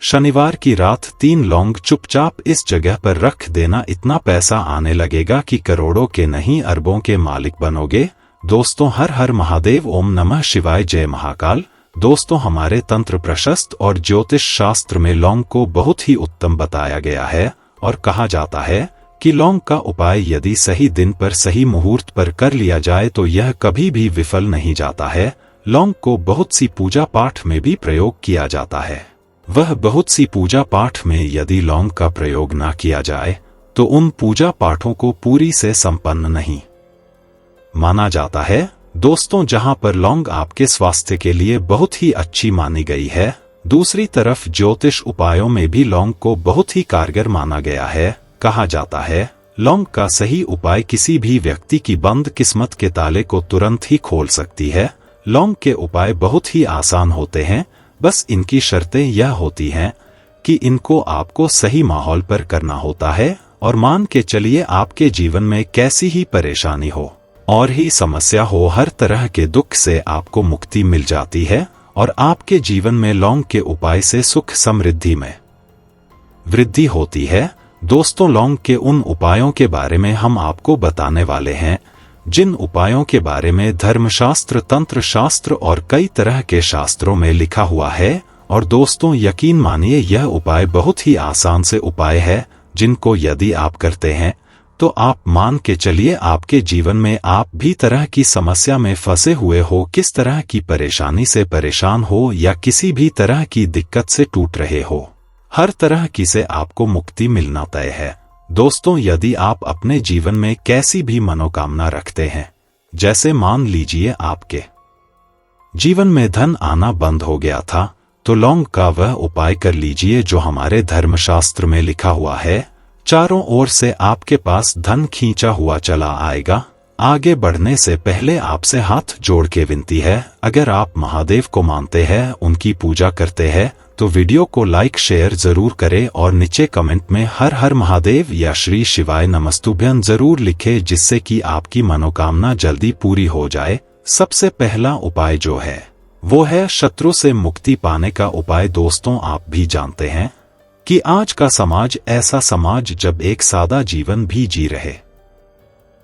शनिवार की रात 3 लौंग चुपचाप इस जगह पर रख देना, इतना पैसा आने लगेगा कि करोड़ों के नहीं अरबों के मालिक बनोगे। दोस्तों, हर हर महादेव, ओम नमः शिवाय, जय महाकाल। दोस्तों, हमारे तंत्र प्रशस्त और ज्योतिष शास्त्र में लौंग को बहुत ही उत्तम बताया गया है और कहा जाता है कि लौंग का उपाय यदि सही दिन पर सही मुहूर्त पर कर लिया जाए तो यह कभी भी विफल नहीं जाता है। लौंग को बहुत सी पूजा पाठ में भी प्रयोग किया जाता है। वह बहुत सी पूजा पाठ में यदि लौंग का प्रयोग ना किया जाए तो उन पूजा पाठों को पूरी से संपन्न नहीं माना जाता है। दोस्तों, जहां पर लौंग आपके स्वास्थ्य के लिए बहुत ही अच्छी मानी गई है, दूसरी तरफ ज्योतिष उपायों में भी लौंग को बहुत ही कारगर माना गया है। कहा जाता है लौंग का सही उपाय किसी भी व्यक्ति की बंद किस्मत के ताले को तुरंत ही खोल सकती है। लौंग के उपाय बहुत ही आसान होते हैं, बस इनकी शर्तें यह होती हैं कि इनको आपको सही माहौल पर करना होता है और मान के चलिए आपके जीवन में कैसी ही परेशानी हो और ही समस्या हो, हर तरह के दुख से आपको मुक्ति मिल जाती है और आपके जीवन में लौंग के उपाय से सुख समृद्धि में वृद्धि होती है। दोस्तों, लौंग के उन उपायों के बारे में हम आपको बताने वाले हैं जिन उपायों के बारे में धर्मशास्त्र, तंत्र शास्त्र और कई तरह के शास्त्रों में लिखा हुआ है। और दोस्तों, यकीन मानिए यह उपाय बहुत ही आसान से उपाय है जिनको यदि आप करते हैं तो आप मान के चलिए आपके जीवन में आप भी तरह की समस्या में फंसे हुए हो, किस तरह की परेशानी से परेशान हो या किसी भी तरह की दिक्कत से टूट रहे हो, हर तरह की से आपको मुक्ति मिलना तय है। दोस्तों, यदि आप अपने जीवन में कैसी भी मनोकामना रखते हैं, जैसे मान लीजिए आपके जीवन में धन आना बंद हो गया था, तो लौंग का वह उपाय कर लीजिए जो हमारे धर्मशास्त्र में लिखा हुआ है। चारों ओर से आपके पास धन खींचा हुआ चला आएगा। आगे बढ़ने से पहले आपसे हाथ जोड़ के विनती है, अगर आप महादेव को मानते हैं, उनकी पूजा करते हैं, तो वीडियो को लाइक शेयर जरूर करें और नीचे कमेंट में हर हर महादेव या श्री शिवाय नमस्तुभ्यं जरूर लिखें, जिससे कि आपकी मनोकामना जल्दी पूरी हो जाए। सबसे पहला उपाय जो है वो है शत्रु से मुक्ति पाने का उपाय। दोस्तों, आप भी जानते हैं कि आज का समाज ऐसा समाज जब एक सादा जीवन भी जी रहे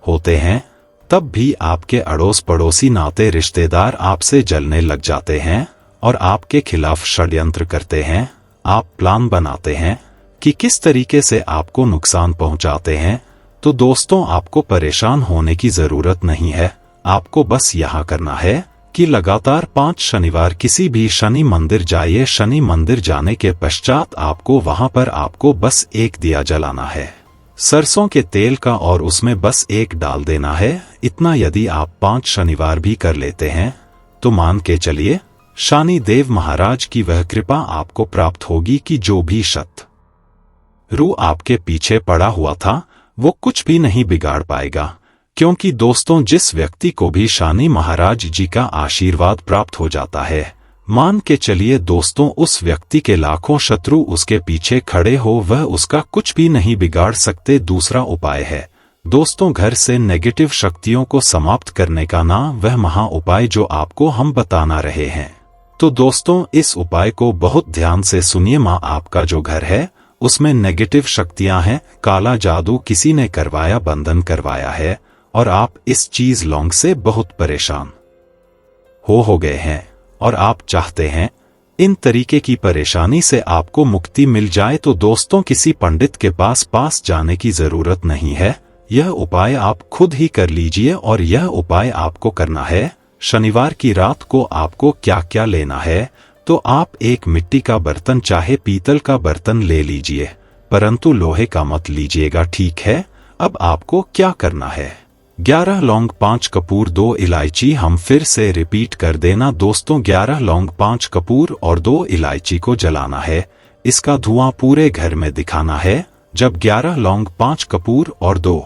होते हैं, तब भी आपके अड़ोस पड़ोसी नाते रिश्तेदार आपसे जलने लग जाते हैं और आपके खिलाफ षड्यंत्र करते हैं। आप प्लान बनाते हैं कि किस तरीके से आपको नुकसान पहुंचाते हैं। तो दोस्तों, आपको परेशान होने की जरूरत नहीं है। आपको बस यह करना है कि लगातार 5 शनिवार किसी भी शनि मंदिर जाइए। शनि मंदिर जाने के पश्चात आपको वहां पर आपको बस एक दिया जलाना है सरसों के तेल का और उसमें बस एक डाल देना है। इतना यदि आप 5 शनिवार भी कर लेते हैं तो मान के चलिए शनि देव महाराज की वह कृपा आपको प्राप्त होगी कि जो भी शत्रु आपके पीछे पड़ा हुआ था वो कुछ भी नहीं बिगाड़ पाएगा। क्योंकि दोस्तों, जिस व्यक्ति को भी शनि महाराज जी का आशीर्वाद प्राप्त हो जाता है, मान के चलिए दोस्तों, उस व्यक्ति के लाखों शत्रु उसके पीछे खड़े हो, वह उसका कुछ भी नहीं बिगाड़ सकते। दूसरा उपाय है दोस्तों, घर से नेगेटिव शक्तियों को समाप्त करने का ना वह महा उपाय जो आपको हम बताना रहे हैं। तो दोस्तों, इस उपाय को बहुत ध्यान से सुनिए। माँ, आपका जो घर है उसमें नेगेटिव शक्तियां हैं, काला जादू किसी ने करवाया, बंधन करवाया है और आप इस चीज लौंग से बहुत परेशान हो गए हैं और आप चाहते हैं इन तरीके की परेशानी से आपको मुक्ति मिल जाए, तो दोस्तों, किसी पंडित के पास जाने की जरूरत नहीं है। यह उपाय आप खुद ही कर लीजिए और यह उपाय आपको करना है। शनिवार की रात को आपको क्या क्या लेना है, तो आप एक मिट्टी का बर्तन चाहे पीतल का बर्तन ले लीजिए, परंतु लोहे का मत लीजिएगा, ठीक है। अब आपको क्या करना है, 11 लौंग, 5 कपूर, 2 इलायची। हम फिर से रिपीट कर देना दोस्तों, 11 लौंग, 5 कपूर और 2 इलायची को जलाना है। इसका धुआं पूरे घर में दिखाना है। जब 11 लौंग, 5 कपूर और 2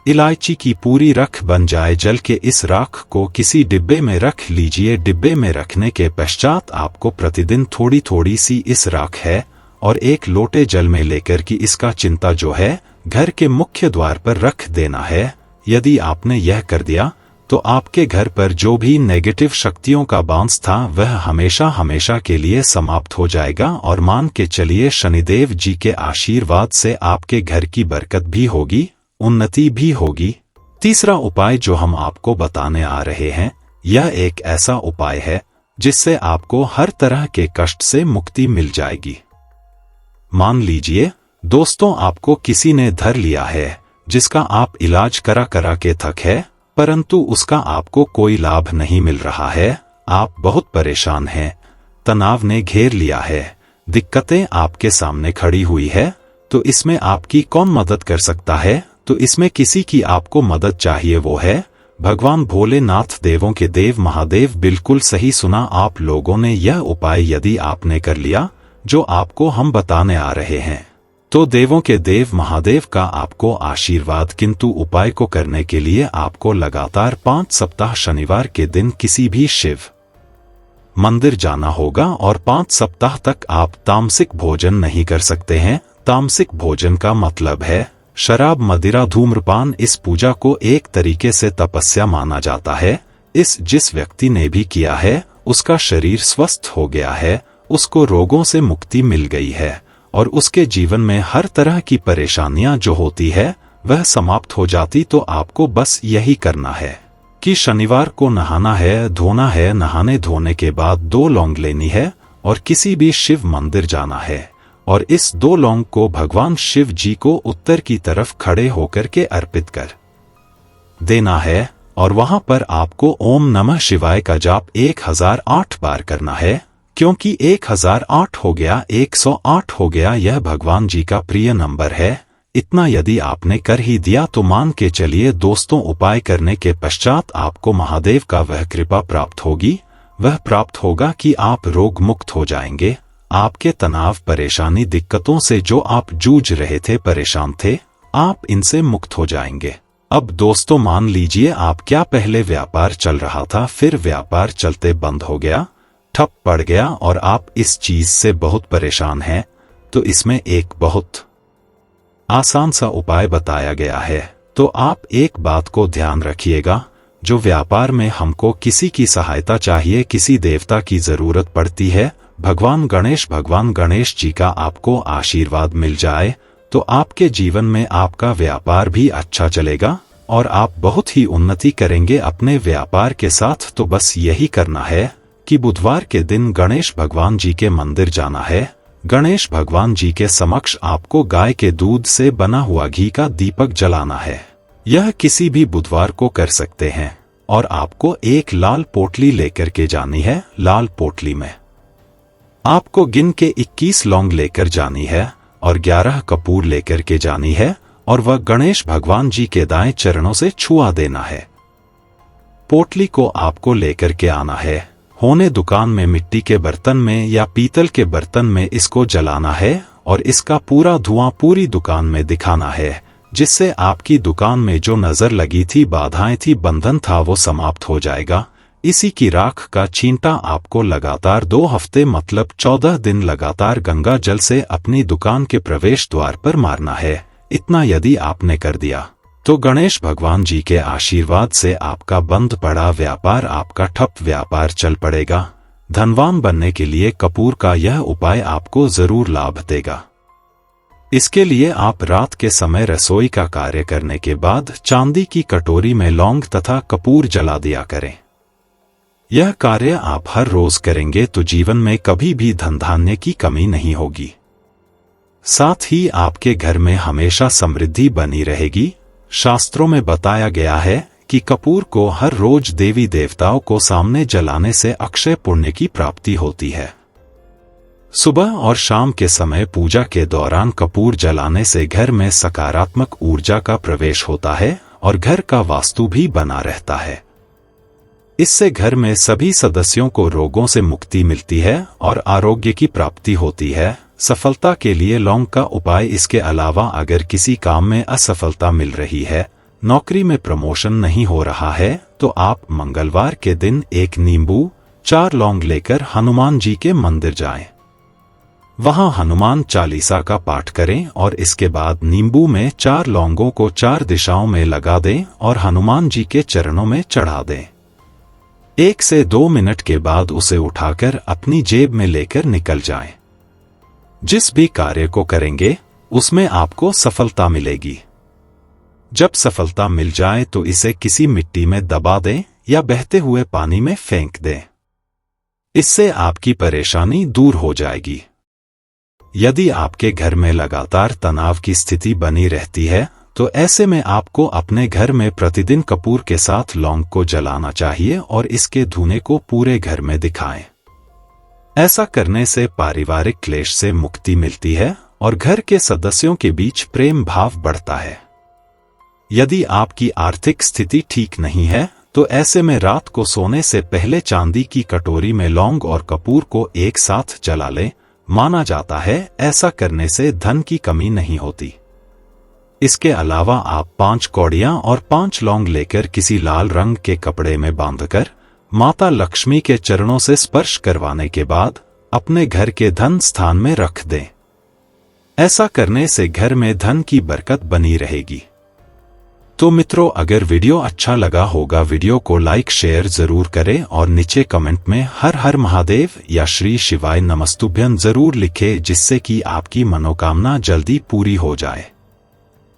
इलायची की पूरी रख बन जाए, जल के इस राख को किसी डिब्बे में रख लीजिए। डिब्बे में रखने के पश्चात आपको प्रतिदिन थोड़ी थोड़ी सी इस राख है और एक लोटे जल में लेकर कि इसका चिंता जो है घर के मुख्य द्वार पर रख देना है। यदि आपने यह कर दिया तो आपके घर पर जो भी नेगेटिव शक्तियों का बांस था वह हमेशा हमेशा के लिए समाप्त हो जाएगा और मान के चलिए शनिदेव जी के आशीर्वाद से आपके घर की बरकत भी होगी, उन्नति भी होगी। तीसरा उपाय जो हम आपको बताने आ रहे हैं, यह एक ऐसा उपाय है जिससे आपको हर तरह के कष्ट से मुक्ति मिल जाएगी। मान लीजिए दोस्तों, आपको किसी ने धर लिया है जिसका आप इलाज करा करा के थक है, परंतु उसका आपको कोई लाभ नहीं मिल रहा है। आप बहुत परेशान हैं, तनाव ने घेर लिया है, दिक्कतें आपके सामने खड़ी हुई है। तो इसमें आपकी कौन मदद कर सकता है? तो इसमें किसी की आपको मदद चाहिए, वो है भगवान भोलेनाथ, देवों के देव महादेव। बिल्कुल सही सुना आप लोगों ने। यह उपाय यदि आपने कर लिया जो आपको हम बताने आ रहे हैं, तो देवों के देव महादेव का आपको आशीर्वाद। किंतु उपाय को करने के लिए आपको लगातार 5 सप्ताह शनिवार के दिन किसी भी शिव मंदिर जाना होगा और 5 सप्ताह तक आप तामसिक भोजन नहीं कर सकते हैं। तामसिक भोजन का मतलब है शराब, मदिरा, धूम्रपान। इस पूजा को एक तरीके से तपस्या माना जाता है। जिस व्यक्ति ने भी किया है उसका शरीर स्वस्थ हो गया है, उसको रोगों से मुक्ति मिल गई है और उसके जीवन में हर तरह की परेशानियां जो होती है वह समाप्त हो जाती। तो आपको बस यही करना है कि शनिवार को नहाना है, धोना है। नहाने धोने के बाद 2 लौंग लेनी है और किसी भी शिव मंदिर जाना है और इस 2 लौंग को भगवान शिव जी को उत्तर की तरफ खड़े होकर के अर्पित कर देना है और वहां पर आपको ओम नमः शिवाय का जाप 1008 बार करना है। क्योंकि 1008 हो गया, 108 हो गया, यह भगवान जी का प्रिय नंबर है। इतना यदि आपने कर ही दिया तो मान के चलिए दोस्तों, उपाय करने के पश्चात आपको महादेव का वह कृपा प्राप्त होगी। वह प्राप्त होगा कि आप रोग मुक्त हो जाएंगे। आपके तनाव, परेशानी, दिक्कतों से जो आप जूझ रहे थे, परेशान थे, आप इनसे मुक्त हो जाएंगे। अब दोस्तों मान लीजिए आप क्या पहले व्यापार चल रहा था, फिर व्यापार चलते बंद हो गया, ठप पड़ गया और आप इस चीज से बहुत परेशान हैं। तो इसमें एक बहुत आसान सा उपाय बताया गया है। तो आप एक बात को ध्यान रखिएगा, जो व्यापार में हमको किसी की सहायता चाहिए, किसी देवता की जरूरत पड़ती है, भगवान गणेश जी का आपको आशीर्वाद मिल जाए तो आपके जीवन में आपका व्यापार भी अच्छा चलेगा और आप बहुत ही उन्नति करेंगे अपने व्यापार के साथ। तो बस यही करना है कि बुधवार के दिन गणेश भगवान जी के मंदिर जाना है। गणेश भगवान जी के समक्ष आपको गाय के दूध से बना हुआ घी का दीपक जलाना है। यह किसी भी बुधवार को कर सकते हैं और आपको एक लाल पोटली लेकर के जानी है। लाल पोटली में आपको गिन के 21 लौंग लेकर जानी है और 11 कपूर लेकर के जानी है और वह गणेश भगवान जी के दाएं चरणों से छुआ देना है। पोटली को आपको लेकर के आना है। होने दुकान में मिट्टी के बर्तन में या पीतल के बर्तन में इसको जलाना है और इसका पूरा धुआं पूरी दुकान में दिखाना है, जिससे आपकी दुकान में जो नजर लगी थी, बाधाएं थी, बंधन था, वो समाप्त हो जाएगा। इसी की राख का छींटा आपको लगातार 2 हफ्ते मतलब 14 दिन लगातार गंगा जल से अपनी दुकान के प्रवेश द्वार पर मारना है। इतना यदि आपने कर दिया तो गणेश भगवान जी के आशीर्वाद से आपका बंद पड़ा व्यापार, आपका ठप व्यापार चल पड़ेगा। धनवान बनने के लिए कपूर का यह उपाय आपको जरूर लाभ देगा। इसके लिए आप रात के समय रसोई का कार्य करने के बाद चांदी की कटोरी में लौंग तथा कपूर जला दिया करें। यह कार्य आप हर रोज करेंगे तो जीवन में कभी भी धन धान्य की कमी नहीं होगी। साथ ही आपके घर में हमेशा समृद्धि बनी रहेगी। शास्त्रों में बताया गया है कि कपूर को हर रोज देवी देवताओं को सामने जलाने से अक्षय पुण्य की प्राप्ति होती है। सुबह और शाम के समय पूजा के दौरान कपूर जलाने से घर में सकारात्मक ऊर्जा का प्रवेश होता है और घर का वास्तु भी बना रहता है। इससे घर में सभी सदस्यों को रोगों से मुक्ति मिलती है और आरोग्य की प्राप्ति होती है। सफलता के लिए लौंग का उपाय। इसके अलावा अगर किसी काम में असफलता मिल रही है, नौकरी में प्रमोशन नहीं हो रहा है, तो आप मंगलवार के दिन 1 नींबू 4 लौंग लेकर हनुमान जी के मंदिर जाएं। वहां हनुमान चालीसा का पाठ करें और इसके बाद नींबू में 4 लौंगों को 4 दिशाओं में लगा दें और हनुमान जी के चरणों में चढ़ा दें। 1 से 2 मिनट के बाद उसे उठाकर अपनी जेब में लेकर निकल जाएं। जिस भी कार्य को करेंगे उसमें आपको सफलता मिलेगी। जब सफलता मिल जाए तो इसे किसी मिट्टी में दबा दें या बहते हुए पानी में फेंक दें। इससे आपकी परेशानी दूर हो जाएगी। यदि आपके घर में लगातार तनाव की स्थिति बनी रहती है तो ऐसे में आपको अपने घर में प्रतिदिन कपूर के साथ लौंग को जलाना चाहिए और इसके धुएं को पूरे घर में दिखाएं। ऐसा करने से पारिवारिक क्लेश से मुक्ति मिलती है और घर के सदस्यों के बीच प्रेम भाव बढ़ता है। यदि आपकी आर्थिक स्थिति ठीक नहीं है तो ऐसे में रात को सोने से पहले चांदी की कटोरी में लौंग और कपूर को एक साथ जला लें। माना जाता है ऐसा करने से धन की कमी नहीं होती। इसके अलावा आप 5 कौड़ियां और 5 लौंग लेकर किसी लाल रंग के कपड़े में बांधकर माता लक्ष्मी के चरणों से स्पर्श करवाने के बाद अपने घर के धन स्थान में रख दें। ऐसा करने से घर में धन की बरकत बनी रहेगी। तो मित्रों, अगर वीडियो अच्छा लगा होगा वीडियो को लाइक शेयर जरूर करें और नीचे कमेंट में हर हर महादेव या श्री शिवाय नमस्तुभ्यं जरूर लिखें, जिससे कि आपकी मनोकामना जल्दी पूरी हो जाए।